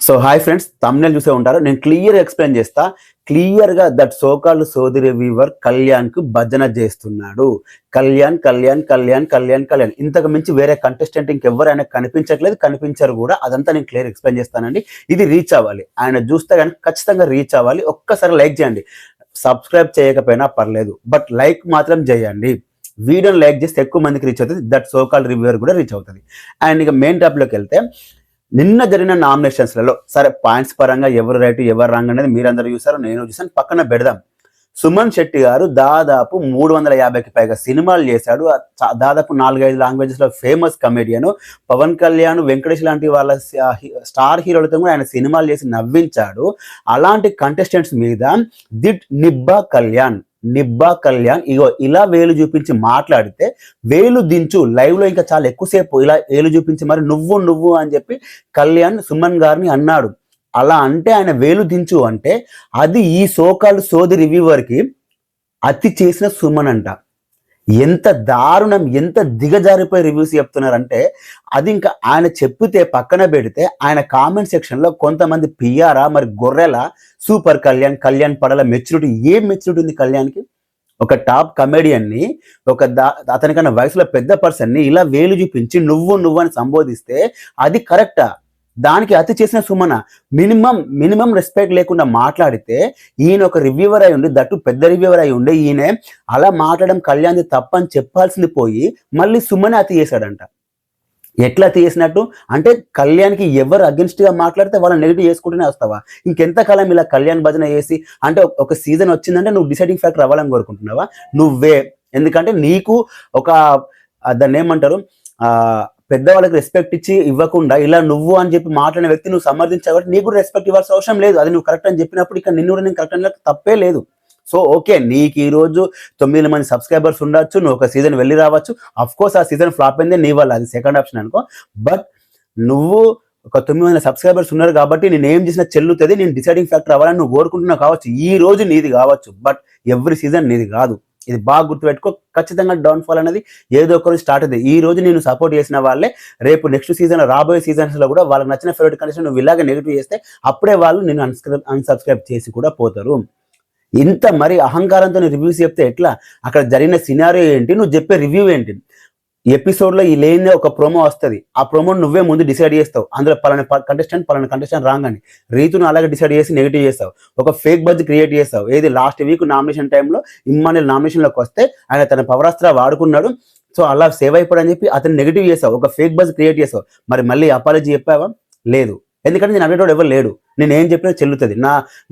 So hi friends, thumbnail చూసే ఉంటారు. నేను క్లియర్ ఎక్స్ప్లెయిన్ చేస్తా. క్లియర్ గా దట్ సోకాల్డ్ సోది రివ్యూవర్ కళ్యాణ్ కు భజన చేస్తున్నాడు. కళ్యాణ్ కళ్యాణ్ కళ్యాణ్ కళ్యాణ్ కళ్యాణ్ ఇంతకు మించి వేరే కంటెస్టెంట్ ఇంకెవరైనా కనిపించట్లేదు, కనిపించరు కూడా. అదంతా నేను క్లియర్ ఎక్స్ప్లెయిన్ చేస్తానండి. ఇది రీచ్ అవ్వాలి, ఆయన చూస్తే కానీ ఖచ్చితంగా రీచ్ అవ్వాలి. ఒక్కసారి లైక్ చేయండి. సబ్స్క్రైబ్ చేయకపోయినా పర్లేదు, బట్ లైక్ మాత్రం చేయండి. వీడియోని లైక్ చేస్తే ఎక్కువ మందికి రీచ్ అవుతుంది. దట్ సోకాల్డ్ రివ్యూవర్ కూడా రీచ్ అవుతుంది. అండ్ ఇక మెయిన్ టాపిక్లోకి వెళ్తే, నిన్న జరిగిన నామినేషన్స్లలో సరే పాయింట్స్ పరంగా ఎవరు రైట్ ఎవరు రాంగ్ అనేది మీరందరూ చూసారు, నేను చూసాను. పక్కన పెడదాం. సుమన్ శెట్టి గారు దాదాపు 350కి పైగా సినిమాలు చేశాడు. దాదాపు 4-5 లాంగ్వేజెస్ లో ఫేమస్ కమెడియన్. పవన్ కళ్యాణ్, వెంకటేష్ లాంటి వాళ్ళ స్టార్ హీరోలతో కూడా ఆయన సినిమాలు చేసి నవ్వించాడు. అలాంటి కంటెస్టెంట్స్ మీద నిబ్బా కళ్యాణ్ ఇగో ఇలా వేలు చూపించి మాట్లాడితే, వేలు దించు లైవ్ లో ఇంకా చాలా ఎక్కువసేపు ఇలా వేలు చూపించి మరి నువ్వు అని చెప్పి కళ్యాణ్ సుమన్ గారిని అన్నాడు. అలా అంటే ఆయన వేలు దించు అంటే అది ఈ సోకాల్డ్ సోది రివ్యూవర్ కి అతి చేసిన సుమన్ అంట. ఎంత దారుణం, ఎంత దిగజారిపోయి రివ్యూస్ చెప్తున్నారంటే, అది ఇంకా ఆయన చెప్పితే పక్కన పెడితే ఆయన కామెంట్ సెక్షన్ లో కొంతమంది పిఆరా మరి గొర్రెల సూపర్ కళ్యాణ్ పడల మెచ్యూరిటీ. ఏం మెచ్యూరిటీ ఉంది కళ్యాణ్కి? ఒక టాప్ కమెడియన్ ని, అతనికన్నా వయసులో పెద్ద పర్సన్ ని ఇలా వేలు చూపించి నువ్వు అని సంబోధిస్తే అది కరెక్టా? దానికి అతి చేసిన సుమన మినిమం రెస్పెక్ట్ లేకుండా మాట్లాడితే, ఈయన ఒక రివ్యూవర్ అయి ఉండి, దట్టు పెద్ద రివ్యూవర్ అయి ఉండి ఈయన అలా మాట్లాడడం కళ్యాణ్ది తప్పని చెప్పాల్సింది పోయి మళ్ళీ సుమనే అతి చేశాడంట. ఎట్లా అతి చేసినట్టు అంటే, కళ్యాణ్కి ఎవరు అగెన్స్ట్ గా మాట్లాడితే వాళ్ళని నెగిటివ్ చేసుకుంటూనే వస్తావా? ఇంకెంతకాలం ఇలా కళ్యాణ్ భజన చేసి, అంటే ఒక సీజన్ వచ్చిందంటే నువ్వు డిసైడింగ్ ఫ్యాక్టర్ అవ్వాలని కోరుకుంటున్నావా? నువ్వే. ఎందుకంటే నీకు ఒక దాన్ని ఏమంటారు, పెద్దవాళ్ళకి రెస్పెక్ట్ ఇచ్చి ఇవ్వకుండా ఇలా నువ్వు అని చెప్పి మాట్లాడిన వ్యక్తి నువ్వు సమర్థించావు కాబట్టి నీకు కూడా రెస్పెక్ట్ ఇవ్వాల్సిన అవసరం లేదు. అది నువ్వు కరెక్ట్ అని చెప్పినప్పుడు ఇక్కడ నిన్ను కూడా నేను కరెక్ట్ అని తప్పే లేదు. సో ఓకే, నీకు ఈ రోజు 9 మంది సబ్స్క్రైబర్స్ ఉండొచ్చు, నువ్వు ఒక సీజన్ వెళ్ళి రావచ్చు. అఫ్ కోర్స్ ఆ సీజన్ ఫ్లాప్ అయిందే నీ వల్ల, అది సెకండ్ ఆప్షన్ అనుకో. బట్ నువ్వు ఒక 9 మంది సబ్స్క్రైబర్స్ ఉన్నారు కాబట్టి నేను ఏం చేసినా చెల్లుతుంది, నేను డిసైడింగ్ ఫ్యాక్టర్ అవ్వాలని నువ్వు కోరుకుంటున్నావు కావచ్చు. ఈ రోజు నీది కావచ్చు, బట్ ఎవ్రీ సీజన్ నీది కాదు. ఇది బాగా గుర్తుపెట్టుకో. ఖచ్చితంగా డౌన్ఫాల్ అనేది ఏదో ఒకరు స్టార్ట్ అవుతుంది. ఈ రోజు నేను సపోర్ట్ చేసిన వాళ్ళే రేపు నెక్స్ట్ సీజన్, రాబోయే సీజన్స్ లో కూడా వాళ్ళకి నచ్చిన ఫేవరెట్ కండిషన్ నువ్వు ఇలాగే నెగిటివ్ చేస్తే అప్పుడే వాళ్ళు నేను అన్సబ్స్క్రైబ్ చేసి కూడా పోతారు. ఇంత మరి అహంకారంతో రివ్యూస్ చెప్తే ఎట్లా? అక్కడ జరిగిన సినారియో ఏంటి, నువ్వు చెప్పే రివ్యూ ఏంటి? ఎపిసోడ్ లో ఈ లేని ఒక ప్రోమో వస్తుంది, ఆ ప్రోమో నువ్వే ముందు డిసైడ్ చేస్తావు. అందులో పలానా కంటెస్టెంట్ రాంగ్ అని రీతును అలాగే డిసైడ్ చేసి నెగిటివ్ చేస్తావు. ఒక ఫేక్ బజ్ క్రియేట్ చేస్తావు. ఏది లాస్ట్ వీక్ నామినేషన్ టైంలో ఇమ్మానుయల్ నామినేషన్ లోకి వస్తే ఆయన తన పవరాస్త్ర వాడుకున్నాడు, సో అలా సేవ్ అయిపోయాడని చెప్పి అతను నెగిటివ్ చేస్తావు. ఒక ఫేక్ బజ్ క్రియేట్ చేస్తావు. మరి మళ్ళీ అపాలజీ చెప్పావా? లేదు. ఎందుకంటే నేను అడిగేటోడు ఎవరు లేడు. నేను ఏం చెప్పినా చెల్లుతుంది.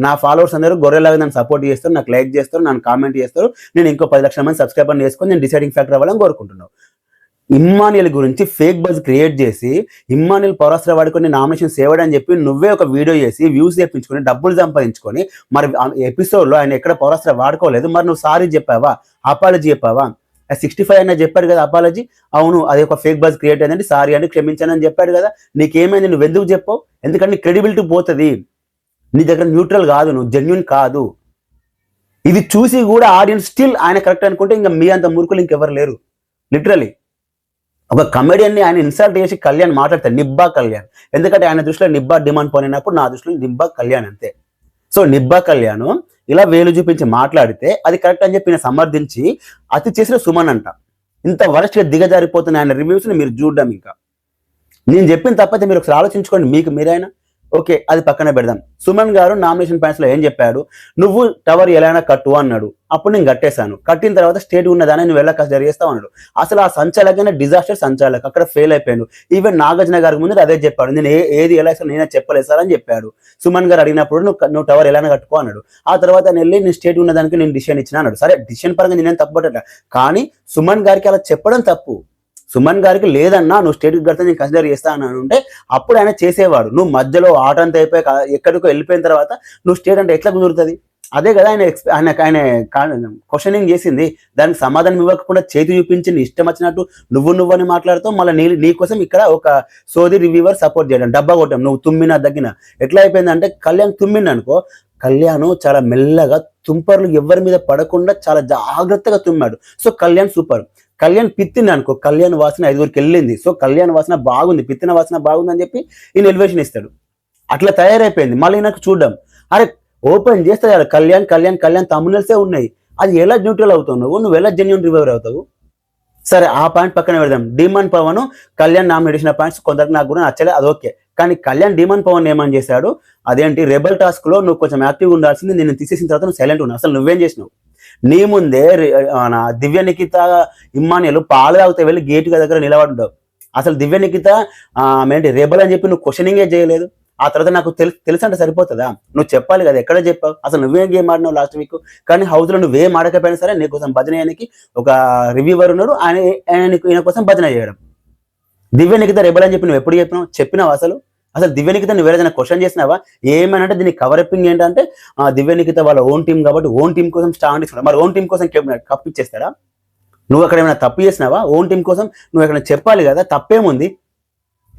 నా ఫాలోవర్స్ అందరూ గొర్రెలాగా నన్ను సపోర్ట్ చేస్తారు, నాకు లైక్ చేస్తారు, నన్ను కామెంట్ చేస్తారు. నేను ఇంకో 10 లక్షల మంది సబ్స్క్రైబర్ని చేసుకొని నేను డిసైడింగ్ ఫ్యాక్టర్ అవ్వాలని కోరుకుంటున్నాను. ఇమ్మానుయల్ గురించి ఫేక్ బజ్ క్రియేట్ చేసి ఇమ్మానుయల్ పౌరాస్త్ర వాడుకొని నామినేషన్ సేవడ్ అని చెప్పి నువ్వే ఒక వీడియో చేసి వ్యూస్ తెప్పించుకొని డబ్బులు సంపాదించుకొని, మరి ఎపిసోడ్లో ఆయన ఎక్కడ పౌరాస్త్ర వాడుకోలేదు, మరి నువ్వు సారీ చెప్పావా? అపాలజీ చెప్పావా? 65 అయినా చెప్పాడు కదా అపాలజీ. అవును, అది ఒక ఫేక్ బజ్ క్రియేట్ అయిందండి, సారీ అని క్షమించాను అని చెప్పాడు కదా. నీకేమైంది? నువ్వు ఎందుకు చెప్పావు? ఎందుకంటే నీ క్రెడిబిలిటీ పోతుంది. నీ దగ్గర న్యూట్రల్ కాదు, నువ్వు జెన్యున్ కాదు. ఇది చూసి కూడా ఆడియన్స్ స్టిల్ ఆయన కరెక్ట్ అనుకుంటే ఇంకా మీ అంత మూర్ఖులు ఇంకెవరు లేరు. లిటరలీ ఒక కమెడియన్ ని ఆయన ఇన్సల్ట్ చేసి కళ్యాణ్ మాట్లాడతాడు, నిబ్బా కళ్యాణ్. ఎందుకంటే ఆయన దృష్టిలో నిబ్బా డిమాండ్ పోయినప్పుడు నా దృష్టిలో నిబ్బా కళ్యాణ్ అంతే. సో నిబ్బా కళ్యాణ్ ఇలా వేలు చూపించి మాట్లాడితే అది కరెక్ట్ అని చెప్పి సమర్థించి అతి చేసిన సుమన్ అంట. ఇంత వరస్ట్ గా దిగజారిపోతున్న ఆయన రివ్యూస్ ని మీరు చూడడం, ఇంకా నేను చెప్పిన తప్పైతే మీరు ఒకసారి ఆలోచించుకోండి మీకు మీరైనా. ఓకే, అది పక్కన పెడదాం. సుమన్ గారు నామినేషన్ పాయింట్స్ లో ఏం చెప్పాడు? నువ్వు టవర్ ఎలా కట్టు అన్నాడు. అప్పుడు నేను కట్టేశాను. కట్టిన తర్వాత స్టేట్ ఉన్నదాన్ని నువ్వు ఎలా కన్సిడర్ చేస్తావు అన్నాడు. అసలు ఆ సంచాలకనే డిజాస్టర్ సంచాలక్, అక్కడ ఫెయిల్ అయిపోయాడు. ఈవెన్ నాగార్జున గారికి ముందు అదే చెప్పాడు, నేను ఏది ఎలా ఇస్తాను నేనే చెప్పలేదు సార్ అని చెప్పాడు. సుమన్ గారు అడిగినప్పుడు నువ్వు టవర్ ఎలా కట్టుకో అన్నాడు. ఆ తర్వాత నేను స్టేట్ ఉన్నదానికి నేను డిసిషన్ ఇచ్చిన అన్నాడు. సరే, డిసిషన్ పరంగా నేనేం తప్పబట్ట, కానీ సుమన్ గారికి అలా చెప్పడం తప్పు. సుమన్ గారికి లేదన్నా నువ్వు స్టేట్ కడితే నేను కన్సిడర్ చేస్తా అని అంటే అప్పుడు ఆయన చేసేవాడు. నువ్వు మధ్యలో ఆట అంతా అయిపోయి ఎక్కడికో వెళ్ళిపోయిన తర్వాత నువ్వు స్టేట్ అంటే ఎట్లా కుదురుతుంది? అదే కదా ఆయన క్వశ్చనింగ్ చేసింది. దానికి సమాధానం ఇవ్వకుండా చేతి చూపించి నీ ఇష్టం వచ్చినట్టు నువ్వు అని మాట్లాడుతావు. మళ్ళీ నీ కోసం ఇక్కడ ఒక సోది రివ్యూవర్ సపోర్ట్ చేయడం, డబ్బా కొట్టడం, నువ్వు తుమ్మినా దగ్గిన. ఎట్లా అయిపోయింది అంటే, కళ్యాణ్ తుమ్మింది అనుకో, కళ్యాణ్ చాలా మెల్లగా తుంపర్లు ఎవరి మీద పడకుండా చాలా జాగ్రత్తగా తుమ్మాడు. So Kalyan super. కళ్యాణ్ పిత్తింది అనుకో, కళ్యాణ్ వాసన 5గురికి వెళ్ళింది. సో కళ్యాణ్ వాసన బాగుంది, పిత్తిన వాసన బాగుంది అని చెప్పి ఈయన ఎలివేషన్ ఇస్తాడు. అట్లా తయారైపోయింది. మళ్ళీ నాకు చూడడం, అరే ఓపెన్ చేస్తే కళ్యాణ్ కళ్యాణ్ కళ్యాణ్ తమ్మునల్సే ఉన్నాయి, అది ఎలా న్యూట్రల్ అవుతావు నువ్వు ఎలా జెన్యూన్ రివ్యూవర్ అవుతావు? సరే ఆ పాయింట్ పక్కన పెడదాం. డీమన్ పవన్ కళ్యాణ్ నామినేషన్ పాయింట్స్ కొందరికి నాకు కూడా నచ్చలేదు, అది ఓకే. కానీ కళ్యాణ్ డీమన్ పవన్ ఏమని చేశాడు, అదేంటి రెబల్ టాస్క్ లో నువ్వు కొంచెం యాక్టివ్గా ఉండాల్సింది, నేను తీసేసిన తర్వాత నువ్వు సైలెంట్ ఉన్నావు, అసలు నువ్వేం చేసినావు? నీ ముందే దివ్య నిఖిత ఇమ్మానియలు పాలు తాగితే వెళ్ళి గేట్ దగ్గర నిలబడ్డావు. అసలు దివ్య నిఖిత ఏంటి రెబల్ అని చెప్పి నువ్వు క్వశ్చనింగే చేయలేదు. ఆ తర్వాత నాకు తెలుసు అంటే సరిపోతుందా? నువ్వు చెప్పాలి కదా, ఎక్కడ చెప్పావు? అసలు నువ్వేం గేమ్ ఆడినావు లాస్ట్ వీక్? కానీ హౌస్లో నువ్వేం ఆడకపోయినా సరే నీకోసం భజన చేయడానికి ఒక రివ్యూవర్ ఉన్నాడు, ఈయన కోసం భజన చేయడం. దివ్య నిఖిత రెబల్ అని చెప్పి నువ్వు ఎప్పుడు చెప్పినావు? అసలు దివ్య నిఖిత నువ్వు ఏదైనా క్వశ్చన్ చేసినావా? ఏమనంటే దీనికి కవరప్పింగ్ ఏంటంటే దివ్య నిఖిత వాళ్ళ ఓన్ టీం కాబట్టి ఓన్ టీం కోసం స్టాండ్ తీసుకున్నావు. మరి ఓన్ టీం కోసం కప్ ఇచ్చేస్తారా? నువ్వు అక్కడ ఏమైనా తప్పు చేసినావా? ఓన్ టీం కోసం నువ్వు ఎక్కడ చెప్పాలి కదా, తప్పేముంది?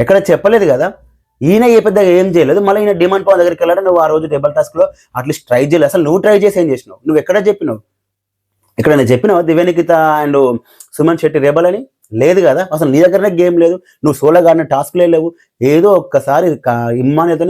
ఎక్కడ చెప్పలేదు కదా. ఈయన ఏ పెద్దగా ఏం చేయలేదు, మళ్ళీ ఈయన డిమాండ్ పవన్ దగ్గరికి వెళ్ళాడు. నువ్వు ఆ రోజు డబుల్ టాస్క్ లో అట్లీస్ట్ ట్రై చేయలేదు. అసలు నువ్వు ట్రై చేసి ఏం చేసినావు? నువ్వు ఎక్కడ చెప్పినావు? ఎక్కడైనా చెప్పినావా దివ్య నిఖిత అండ్ సుమన్ శెట్టి రెబల్ అని? లేదు కదా. అసలు నీ దగ్గరనే గేమ్ లేదు, నువ్వు సోలోగా ఆడిన టాస్క్లే లేవు. ఏదో ఒక్కసారి ఇమ్మానితో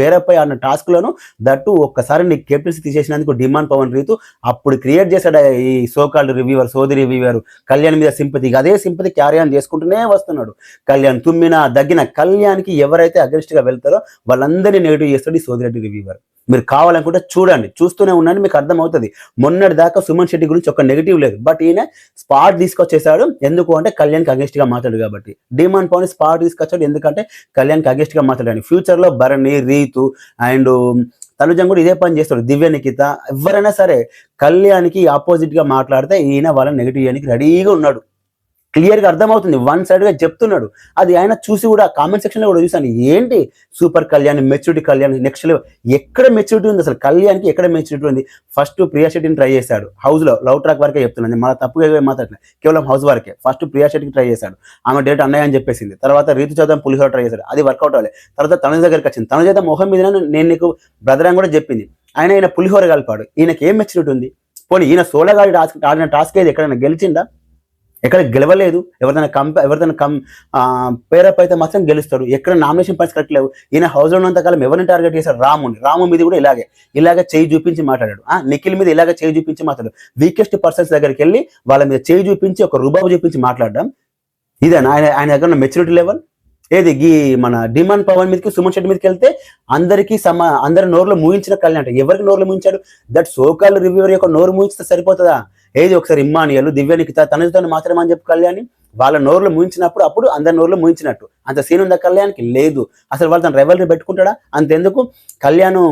పేరపై ఆడిన టాస్క్లను దట్టు ఒక్కసారి నీ కెప్టెన్సీ తీసేసినందుకు డిమాండ్ పవన్ రీతు అప్పుడు క్రియేట్ చేశాడు ఈ సోకాల్డ్ రివ్యూవర్, సోది రివ్యూవర్ కళ్యాణ్ మీద సింపతి. అదే సింపతి క్యారీ ఆన్ చేసుకుంటూనే వస్తున్నాడు. కళ్యాణ్ తుమ్మిన దగ్గిన కళ్యాణ్కి ఎవరైతే అగెన్స్ట్ గా వెళ్తారో వాళ్ళందరినీ నెగిటివ్ చేస్తాడు ఈ సోదిరెడ్డి రివ్యూవర్. మీరు కావాలనుకుంటే చూడండి, చూస్తూనే ఉండండి, మీకు అర్థమవుతుంది. మొన్నటి దాకా సుమన్ శెట్టి గురించి ఒక నెగిటివ్ లేదు, బట్ ఈయన స్పాట్ తీసుకొచ్చేసాడు. ఎందుకు అంటే కళ్యాణ్కి అగెన్స్ట్ గా మాట్లాడు కాబట్టి. డిమాండ్ పవన్ స్పాట్ తీసుకొచ్చాడు ఎందుకంటే కళ్యాణ్కి అగెన్స్ట్ గా మాట్లాడాడు. ఫ్యూచర్ లో భరణి, రీతు అండ్ తనుజం కూడా ఇదే పని చేస్తాడు. దివ్య నిఖిత ఎవరైనా సరే కళ్యాణ్కి ఆపోజిట్ గా మాట్లాడితే ఈయన వాళ్ళని నెగిటివ్ చేయడానికి రెడీగా ఉన్నాడు. క్లియర్ గా అర్థమవుతుంది, వన్ సైడ్ గా చెప్తున్నాడు. అది ఆయన చూసి కూడా కామెంట్ సెక్షన్ లో కూడా చూసాను, ఏంటి super Kalyan, maturity Kalyan, next level. ఎక్కడ మెచ్యూరిటీ ఉంది అసలు కళ్యాణ్కి? ఎక్కడ మెచ్యూరిటీ ఉంది? ఫస్ట్ ప్రియా శెట్టిని ట్రై చేశాడు హౌస్ లో, లవ్ ట్రాక్ వరకే చెప్తున్నాను, మన తప్పుగా మాట్లాడలేదు, కేవలం హౌస్ వరకే. ఫస్ట్ ప్రియా శెట్టికి ట్రై చేశాడు, ఆమె డేట్ అన్నయ్య అని చెప్పేసింది. తర్వాత రీతు చౌదరి పులిహోర ట్రై చేశాడు, అది వర్కౌట్ అవ్వలేదు. తర్వాత తనుజ దగ్గరికి వచ్చింది, తనుజ మొహం మీద నేను నీకు బ్రదర్ అని కూడా చెప్పింది, ఆయన పులిహోర కలిపాడు. ఈయనకి ఏం మెచ్యూరిటీ ఉంది? పోనీ ఈయన సోలగా ఆడిన టాస్క్ ఏది ఎక్కడైనా గెలిచిందా? ఎక్కడ గెలవలేదు. ఎవరిదైనా పేరప్ అయితే మాత్రం గెలుస్తాడు. ఎక్కడ నామినేషన్ పాయింట్స్ కరెక్ట్ లేవు. ఈయన హౌస్లో ఉన్నంతకాలం ఎవరిని టార్గెట్ చేశాడు? రాము మీద కూడా ఇలాగే చేయి చూపించి మాట్లాడాడు. నిఖిల్ మీద ఇలాగే చేయి చూపించి మాట్లాడాడు. వీకెస్ట్ పర్సన్స్ దగ్గరికి వెళ్ళి వాళ్ళ మీద చేయి చూపించి ఒక రుబాబు చూపించి మాట్లాడడం ఇదేనా ఆయన దగ్గర ఉన్న మెచ్యూరిటీ లెవెల్? ఏది మన డిమాండ్ పవన్ మీదకి, సుమన్ శెట్టి మీదకి వెళ్తే అందరి నోరులో మూయించిన కళ్యాణ్. ఎవరికి నోరులో మూయించాడు? దట్ సోకాల్ రివ్యూవర్ యొక్క నోరు మూయించితే సరిపోతుందా? ఏది ఒకసారి ఇమ్మానియలు, దివ్య నిఖిత తనతో మాత్రమే అని చెప్పి కళ్యాణ్ వాళ్ళ నోరులో మూయించినప్పుడు అప్పుడు అందరి నోరులో మూయించినట్టు అంత సీన్ ఉందా కళ్యాణ్కి? లేదు. అసలు వాళ్ళు తన రైవల్రీ పెట్టుకుంటాడా? అంతెందుకు కళ్యాణ్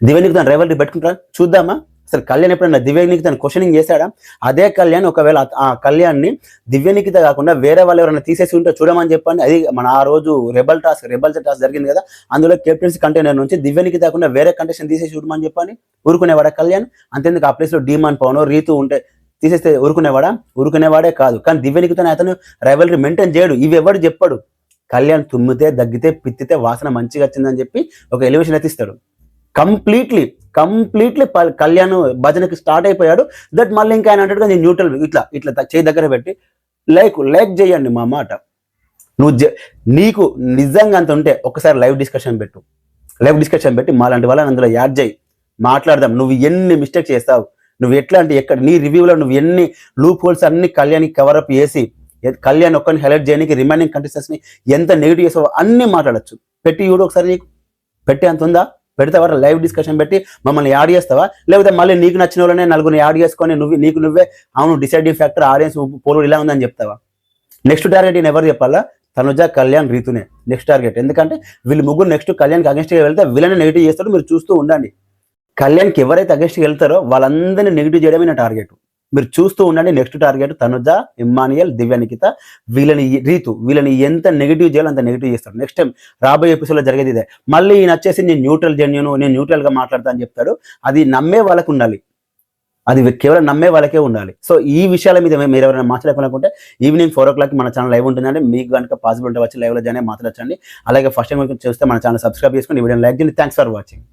దివ్య నిఖిత రైవల్రీ పెట్టుకుంటాడా? చూద్దామా. అసలు కళ్యాణ్ ఎప్పుడైనా దివ్య నిఖిత క్వశ్చనింగ్ చేశాడా? అదే కళ్యాణ్ ఒకవేళ ఆ కళ్యాణ్ని దివ్య నిఖిత కాకుండా వేరే వాళ్ళు ఎవరైనా తీసేసి ఉంటే చూడమని చెప్పండి. అది మన ఆ రోజు రెబల్ టాస్క్ జరిగింది కదా, అందులో కెప్టెన్సీ కంటైనర్ నుంచి దివ్య నిఖిత కాకుండా వేరే కంటెస్టెంట్ తీసేసి చూడమని చెప్పండి. ఊరుకునేవాడా కళ్యాణ్? అంతేందుకు ఆ ప్లేస్ లో డిమాండ్ పవన్, రీతు ఉంటే తీసేస్తే ఊరుకునేవాడే కాదు. కానీ దివ్య నిఖితని అతను రైవల్రీ మెయింటైన్ చేయడు. ఇవి ఎవరు చెప్పాడు? కళ్యాణ్ తుమ్మితే, దగ్గితే, పిత్తితే వాసన మంచిగా వచ్చిందని చెప్పి ఒక ఎలివేషన్ ఎత్తిస్తాడు. కంప్లీట్లీ కళ్యాణ్ భజనకి స్టార్ట్ అయిపోయాడు. దట్ మళ్ళీ ఇంకా ఆయన అంటాడు, నేను న్యూట్రల్ ఇట్లా చేయి దగ్గర పెట్టి లైక్ చేయండి మా మాట. నీకు నిజంగా అంత ఉంటే ఒకసారి లైవ్ డిస్కషన్ పెట్టి మాలాంటి వాళ్ళని అందులో యాడ్ చేయి, మాట్లాడదాం. నువ్వు ఎన్ని మిస్టేక్స్ చేస్తావు, నువ్వు ఎట్లా అంటే ఎక్కడ నీ రివ్యూలో నువ్వు ఎన్ని లూప్ హోల్స్ అన్ని కళ్యాణ్కి కవరప్ చేసి కళ్యాణ్ ఒక్కరిని హైలైట్ చేయడానికి రిమైనింగ్ కంటెస్టెంట్స్ ని ఎంత నెగిటివ్ చేసావో అన్ని మాట్లాడచ్చు. పెట్టి చూడు ఒకసారి, నీకు పెట్టే అంత ఉందా? పెడతావా? లైవ్ డిస్కషన్ పెట్టి మమ్మల్ని యాడ్ చేస్తావా? లేకపోతే మళ్ళీ నీకు నచ్చిన వాళ్ళనే నలుగురిని యాడ్ చేసుకొని నువ్వే అవును డిసైడింగ్ ఫ్యాక్టర్ ఆడియన్స్ పోలు ఇలా ఉందని చెప్తావా? నెక్స్ట్ టార్గెట్ ఈయన ఎవరు చెప్పాలా? తనుజ, కళ్యాణ్, రీతునే నెక్స్ట్ టార్గెట్. ఎందుకంటే వీళ్ళు ముగ్గురు నెక్స్ట్ కళ్యాణ్కి అగెన్స్ట్గా వెళ్తే వీళ్ళని నెగిటివ్ చేస్తాడు. మీరు చూస్తూ ఉండండి. కళ్యాణ్కి ఎవరైతే అగెన్స్ట్గా వెళ్తారో వాళ్ళందరినీ నెగిటివ్ చేయడమే నా టార్గెట్. మీరు చూస్తూ ఉండండి. నెక్స్ట్ టార్గెట్ తనుజ, ఇమ్మానియల్, దివ్య నిఖిత, వీళ్ళని ఎంత నెగిటివ్ చేయాలో అంత నెగిటివ్ చేస్తాడు. నెక్స్ట్ టైం రాబోయే ఎపిసోడ్లో జరిగేది ఇదే. మళ్ళీ ఈయన వచ్చేసి నేను న్యూట్రల్ గా మాట్లాడతా అని చెప్తాడు. అది నమ్మే వాళ్ళకు ఉండాలి, అది కేవలం నమ్మే వాళ్ళకే ఉండాలి. సో ఈ విషయాల మీద మీరు ఎవరైనా మాట్లాడాలనుకుంటే ఈవినింగ్ 4 o'clock మన ఛానల్ లైవ్ ఉంటుందండి. మీకు కనుక పాసిబుల్ ఉంటే వచ్చి లైవ్లో జాయిన్ మాట్లాడచ్చండి. అలాగే ఫస్ట్ టైం చూస్తే మన ఛానల్ సబ్స్క్రైబ్ చేసుకుని ఈ వీడియోని లైక్ చేయండి. Thanks for watching.